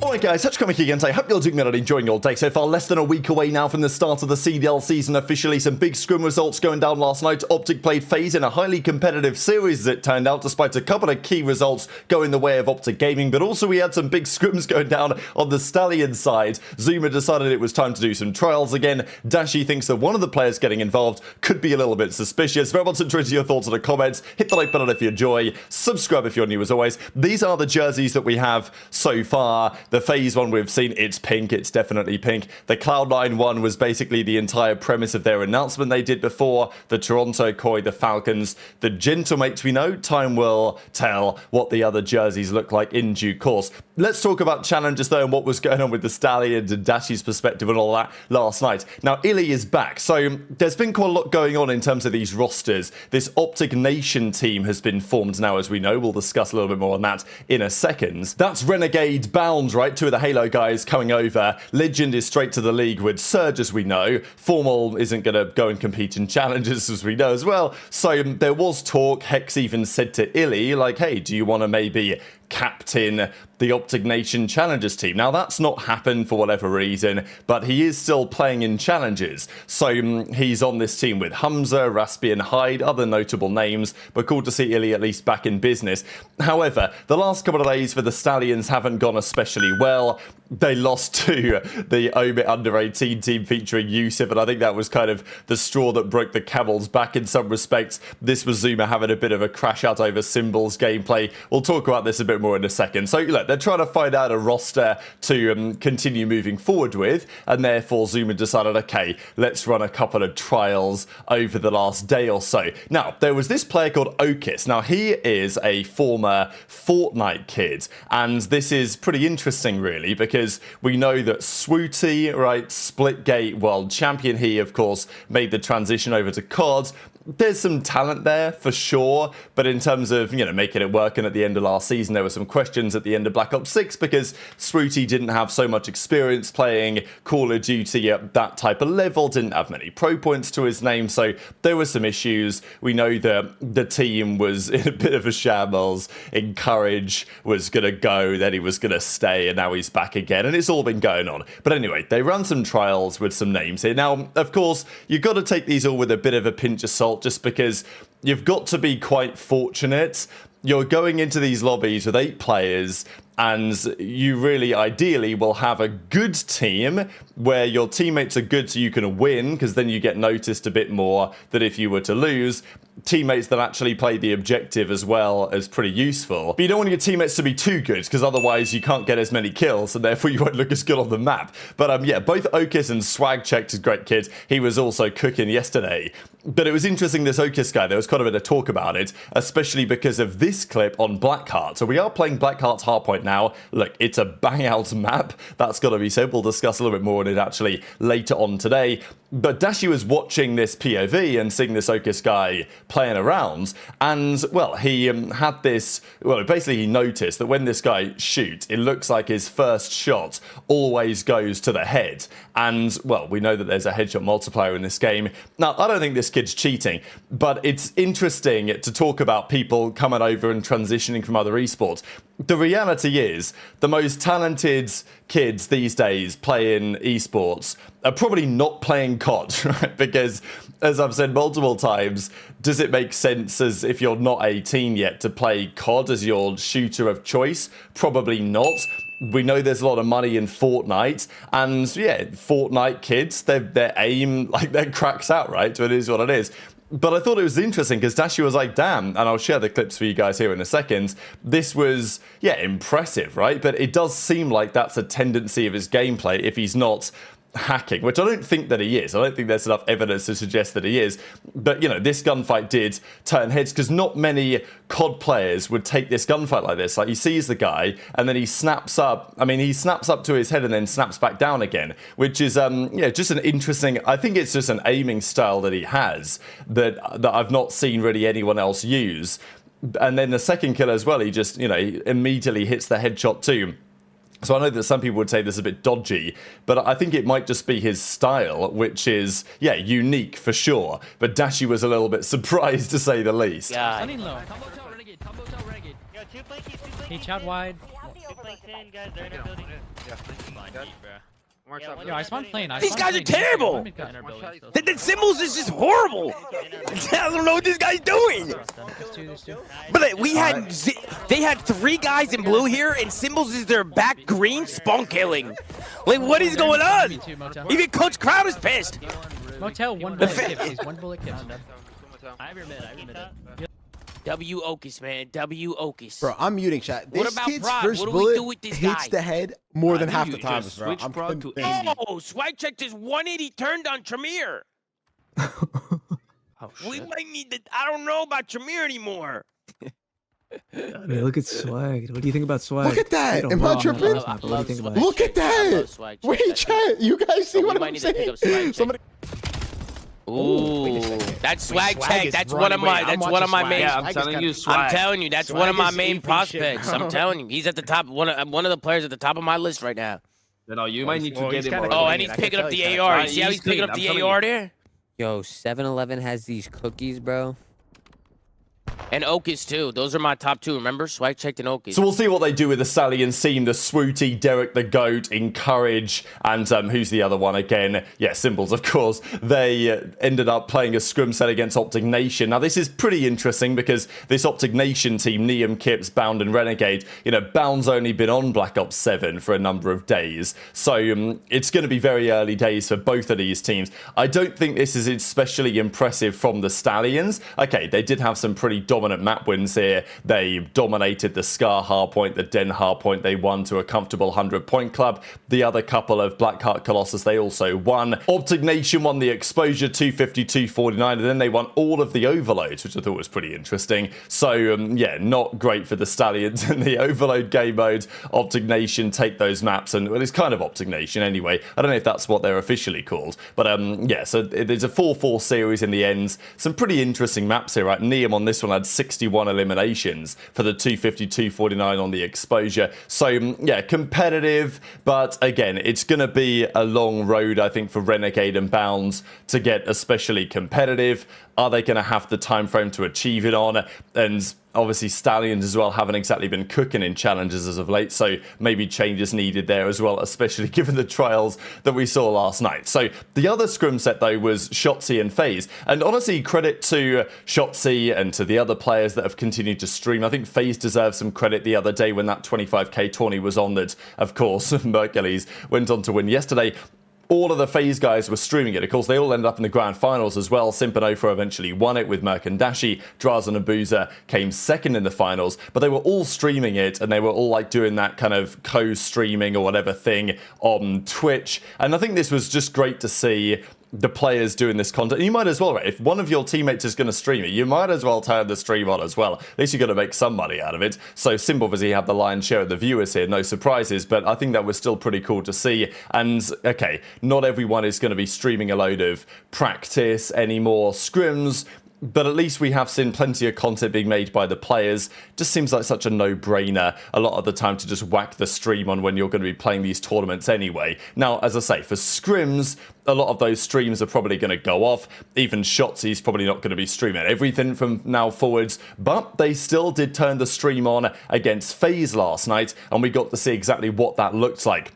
Alright guys, such comic again. I hope you're doing well and enjoying your day so far. Less than a week away now from the start of the CDL season officially. Some big scrim results going down last night. OpTic played FaZe in a highly competitive series as it turned out, despite a couple of key results going the way of OpTic Gaming. But also we had some big scrims going down on the Stallions side. Zuma decided it was time to do some trials again. Dashy thinks that one of the players getting involved could be a little bit suspicious. Very much interested in your thoughts in the comments. Hit the like button if you enjoy. Subscribe if you're new as always. These are the jerseys that we have so far. The FaZe one we've seen, it's pink, it's definitely pink. The Cloud9 one was basically the entire premise of their announcement they did before. The Toronto Koi, the Falcons, the Gentlemates we know. Time will tell what the other jerseys look like in due course. Let's talk about challenges though and what was going on with the Stallions and Dashy's perspective and all that last night. Now Illy is back, so there's been quite a lot going on in terms of these rosters. This OpTic Nation team has been formed now, as we know. We'll discuss a little bit more on that in a second. That's Renegade bound, right? Two of the Halo guys coming over. Lqgend is straight to the league with Surge, as we know. Formal isn't going to go and compete in challenges, as we know as well. So there was talk. Hex even said to Illy, like, hey, do you want to maybe captain the OpTic Nation Challengers team? Now that's not happened for whatever reason, but he is still playing in challenges. So he's on this team with Hamza, Raspy and Hyde, other notable names, but cool to see Illy at least back in business. However, the last couple of days for the Stallions haven't gone especially well. They lost to the OBIT under-18 team featuring Yusuf, and I think that was kind of the straw that broke the camel's back in some respects. This was Zuma having a bit of a crash out over Symbol's gameplay. We'll talk about this a bit more in a second. So look, they're trying to find out a roster to continue moving forward with, and therefore Zuma decided, okay, let's run a couple of trials over the last day or so. Now, there was this player called Okis. Now, he is a former Fortnite kid, and this is pretty interesting, really, because we know that Swooty, right, Splitgate world champion, he, of course, made the transition over to COD. There's some talent there for sure, but in terms of, you know, making it work, and at the end of last season there were some questions at the end of Black Ops 6 because Swooty didn't have so much experience playing Call of Duty at that type of level, didn't have many pro points to his name, so there were some issues. We know that the team was in a bit of a shambles. Encourage was going to go, then he was going to stay, and now he's back again, and it's all been going on. But anyway, they run some trials with some names here. Now, of course, you've got to take these all with a bit of a pinch of salt, just because you've got to be quite fortunate. You're going into these lobbies with 8 players, and you really ideally will have a good team where your teammates are good so you can win, because then you get noticed a bit more than if you were to lose. Teammates that actually play the objective as well is pretty useful. But you don't want your teammates to be too good, because otherwise you can't get as many kills, and therefore you won't look as good on the map. But yeah, both Okis and Swag checked is great kid. He was also cooking yesterday. But it was interesting, this Okis guy, there was quite a bit of talk about it, especially because of this clip on Blackheart. So we are playing Blackheart's Hardpoint now. Look, it's a bang out map, that's got to be said. We'll discuss a little bit more on it actually later on today. But Dashy was watching this POV and seeing this Okis guy playing around, and well, he had this, well, basically he noticed that when this guy shoots, it looks like his first shot always goes to the head. And well, we know that there's a headshot multiplier in this game. Now, I don't think this kid's cheating, but it's interesting to talk about people coming over and transitioning from other esports. The reality is, the most talented kids these days playing esports are probably not playing COD, right? Because, as I've said multiple times, does it make sense, as if you're not 18 yet, to play COD as your shooter of choice? Probably not. We know there's a lot of money in Fortnite, and yeah, Fortnite kids, their aim, like, their cracks out, right? So it is what it is. But I thought it was interesting because Dashy was like, damn, and I'll share the clips for you guys here in a second. This was, yeah, impressive, right? But it does seem like that's a tendency of his gameplay if he's not hacking, which I don't think that he is. I don't think there's enough evidence to suggest that he is. But, you know, this gunfight did turn heads, because not many COD players would take this gunfight like this. Like, he sees the guy, and then he snaps up. I mean, he snaps up to his head and then snaps back down again, which is, yeah, just an interesting, I think it's just an aiming style that he has that I've not seen really anyone else use. And then the second kill as well, he just, you know, he immediately hits the headshot too. So I know that some people would say this is a bit dodgy, but I think it might just be his style, which is, yeah, unique for sure. But Dashy was a little bit surprised, to say the least. Yeah. Two flankies, two flankies. He chowed wide. Two flanks in, guys. They're in our building. Yeah. Come on, deep, bro. Yo, I spawned plane. These guys are terrible. The symbols is just horrible. I don't know what this guy's doing. But we had, they had 3 guys in blue here, and symbols is their back green spawn killing. Like, what is going on? Even Coach Crowd is pissed. Motel, 1 bullet kips. He's 1 bullet kips. I have your mid. W Okus, man. W Okus. Bro, I'm muting chat. This What about kid's Prod? first What do we bullet do with this hits guy? the head more than half the time, bro. I'm Prod to convinced. Oh, swag check just 180 turned on Tremere. We might need to, I don't know about Tremere anymore. I mean, look at swag. What do you think about swag? Look at that. Am I tripping? What do you think about it? Look at that. Wait, chat. You guys see what I'm saying? Somebody. Ooh, that's swag check. That's one of my. That's one of my main. Yeah, I'm telling you, swag. I'm telling you, that's one of my main prospects. I'm telling you, he's at the top. One of the players at the top of my list right now. No, you might need to get him. Oh, and he's picking up the AR. You see how he's picking up the AR there? Yo, 7-Eleven has these cookies, bro. And Okus too. Those are my top 2. Remember, swag checked and Okus. So we'll see what they do with the Stallions team, the Swooty, Derek the Goat, Encourage, and who's the other one again? Yeah, Symbols, of course. They ended up playing a scrim set against OpTic Nation. Now, this is pretty interesting because this OpTic Nation team, Neum, Kips, Bound, and Renegade, you know, Bound's only been on Black Ops 7 for a number of days. So it's going to be very early days for both of these teams. I don't think this is especially impressive from the Stallions. Okay, they did have some pretty dominant map wins here. They dominated the Scar hardpoint, the Den hardpoint. They won to a comfortable 100-point club. The other couple of Blackheart Colossus, they also won. OpTic Nation won the exposure 250-249, and then they won all of the overloads, which I thought was pretty interesting. So, yeah, not great for the Stallions in the overload game mode. OpTic Nation take those maps, and well, it's kind of OpTic Nation anyway. I don't know if that's what they're officially called. But, yeah, so there's a 4-4 series in the end. Some pretty interesting maps here, right? Neum on this one had 61 eliminations for the 250-249 on the exposure. So, yeah, competitive, but again, it's going to be a long road, I think, for Renegade and Bounds to get especially competitive. Are they going to have the time frame to achieve it on? And obviously Stallions as well haven't exactly been cooking in challenges as of late, so maybe changes needed there as well, especially given the trials that we saw last night. So the other scrim set though was Shotzzy and FaZe, and honestly credit to Shotzzy and to the other players that have continued to stream. I think FaZe deserves some credit the other day when that 25k tourney was on that, of course, Mercules went on to win yesterday. All of the FaZe guys were streaming it. Of course, they all ended up in the grand finals as well. Simp and Afro eventually won it with Merc and Dashy. Drazah and Abuzah came second in the finals, but they were all streaming it, and they were all like doing that kind of co-streaming or whatever thing on Twitch. And I think this was just great to see the players doing this content. And you might as well, right? If one of your teammates is going to stream it, you might as well turn the stream on as well. At least you're going to make some money out of it. So Simp obviously had the lion's share of the viewers here, no surprises, but I think that was still pretty cool to see. And okay, not everyone is going to be streaming a load of practice anymore, scrims, but at least we have seen plenty of content being made by the players. Just seems like such a no-brainer a lot of the time to just whack the stream on when you're going to be playing these tournaments anyway. Now, as I say, for scrims, a lot of those streams are probably going to go off. Even Shotzzy's probably not going to be streaming everything from now forwards, but they still did turn the stream on against FaZe last night, and we got to see exactly what that looked like.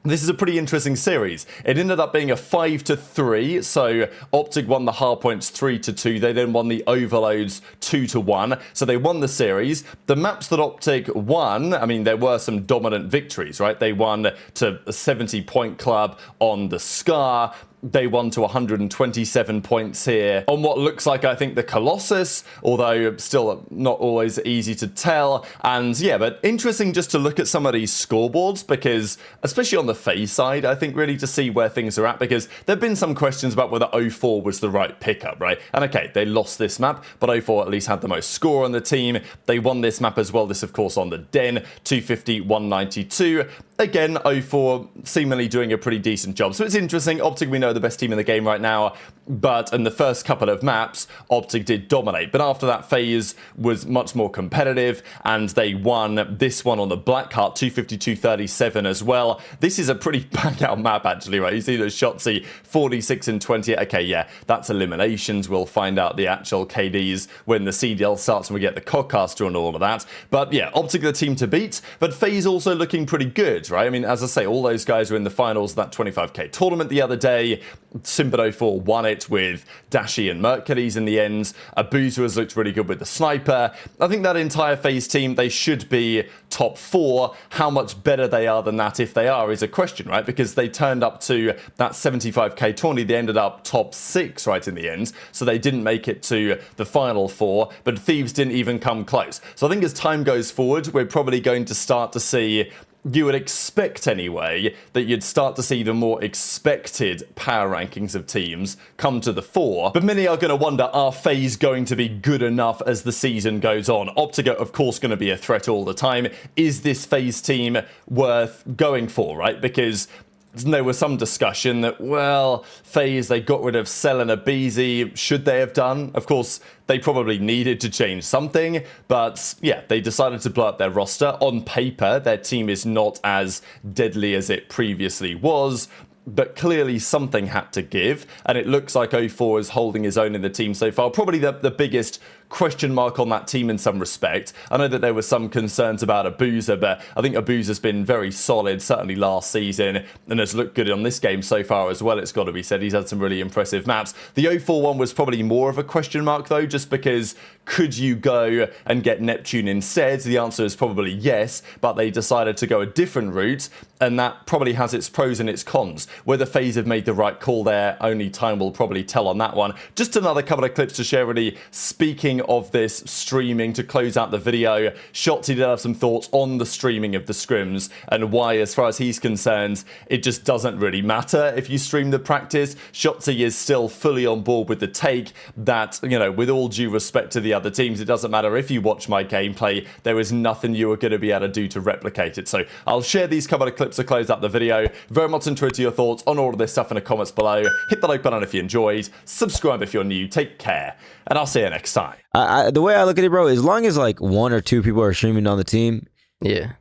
This is a pretty interesting series. It ended up being a 5-3, so OpTic won the hardpoints 3-2. They then won the overloads 2-1, so they won the series. The maps that OpTic won, I mean, there were some dominant victories, right? They won to a 70-point club on the Scar. They won to 127 points here on what looks like, I think, the Colossus, although still not always easy to tell. And yeah, but interesting just to look at some of these scoreboards, because especially on the FaZe side, I think really to see where things are at, because there have been some questions about whether 04 was the right pickup, right? And okay, they lost this map, but 04 at least had the most score on the team. They won this map as well. This, of course, on the Den, 250-192. Again, 04 seemingly doing a pretty decent job. So it's interesting. OpTic, we know, are the best team in the game right now, but in the first couple of maps, OpTic did dominate. But after that, FaZe was much more competitive, and they won this one on the Black Heart, 252-37 as well. This is a pretty bang-out map, actually, right? You see that Shotzzy, 46 and 20. Okay, yeah, that's eliminations. We'll find out the actual KDs when the CDL starts and we get the Codcaster and all of that. But yeah, OpTic the team to beat, but FaZe also looking pretty good, right? I mean, as I say, all those guys were in the finals of that 25k tournament the other day. Simp and 04 won it with Dashy and Mercules in the end. Abuzah has looked really good with the sniper. I think that entire FaZe team, they should be top 4. How much better they are than that, if they are, is a question, right? Because they turned up to that 75k tourney, they ended up top 6 right in the end, so they didn't make it to the final 4, but Thieves didn't even come close. So I think as time goes forward, we're probably going to start to see, you would expect anyway, that you'd start to see the more expected power rankings of teams come to the fore. But many are going to wonder, are FaZe going to be good enough as the season goes on? OpTic are, of course, going to be a threat all the time. Is this FaZe team worth going for, right? Because there was some discussion that, well, FaZe, they got rid of Cell and aBeZy. Should they have done? Of course, they probably needed to change something, but yeah, they decided to blow up their roster. On paper, their team is not as deadly as it previously was, but clearly something had to give, and it looks like 04 is holding his own in the team so far. Probably the biggest question mark on that team in some respect. I know that there were some concerns about Abuzah, but I think Abuzah's been very solid, certainly last season, and has looked good on this game so far as well, it's got to be said. He's had some really impressive maps. The 04 one was probably more of a question mark, though, just because could you go and get Neptune instead? The answer is probably yes, but they decided to go a different route, and that probably has its pros and its cons. Whether FaZe have made the right call there, only time will probably tell on that one. Just another couple of clips to share, really. Speaking of this streaming, to close out the video, Shotzzy did have some thoughts on the streaming of the scrims and why, as far as he's concerned, it just doesn't really matter if you stream the practice. Shotzzy is still fully on board with the take that, you know, with all due respect to the other teams, it doesn't matter if you watch my gameplay, there is nothing you are going to be able to do to replicate it. So I'll share these couple of clips to close out the video. Very much interested to your thoughts on all of this stuff in the comments below. Hit the like button if you enjoyed, subscribe if you're new, take care, and I'll see you next time. The way I look at it, bro, as long as like 1 or 2 people are streaming on the team, Yeah.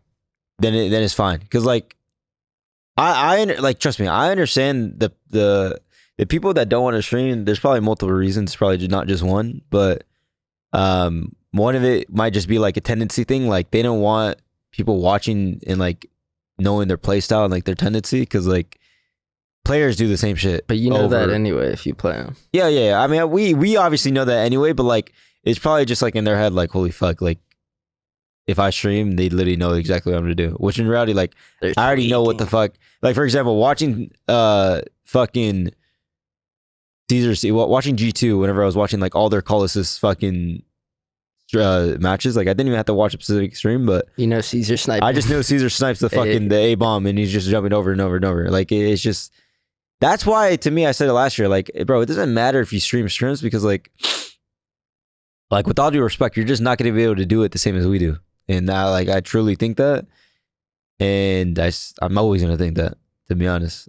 then it's fine. Because like I like, trust me, I understand the people that don't want to stream. There's probably multiple reasons. It's probably not just one, but one of it might just be like a tendency thing. Like they don't want people watching and like knowing their play style and like their tendency, because like players do the same shit. But you know that anyway if you play them. Yeah. I mean, we obviously know that anyway, but like it's probably just like in their head, like, holy fuck, like if I stream, they literally know exactly what I'm gonna do. Which in reality, like, I already know what the fuck. Like, for example, watching fucking watching G2 whenever I was watching like all their call assist fucking matches, like I didn't even have to watch a specific stream, but you know Caesar snipes. I just know Caesar snipes the fucking the A bomb and he's just jumping over and over and over. Like it's just, that's why to me, I said it last year, like, bro, it doesn't matter if you stream scrims, because like with all due respect, you're just not gonna be able to do it the same as we do. And now, like, I truly think that, and I'm always gonna think that, to be honest.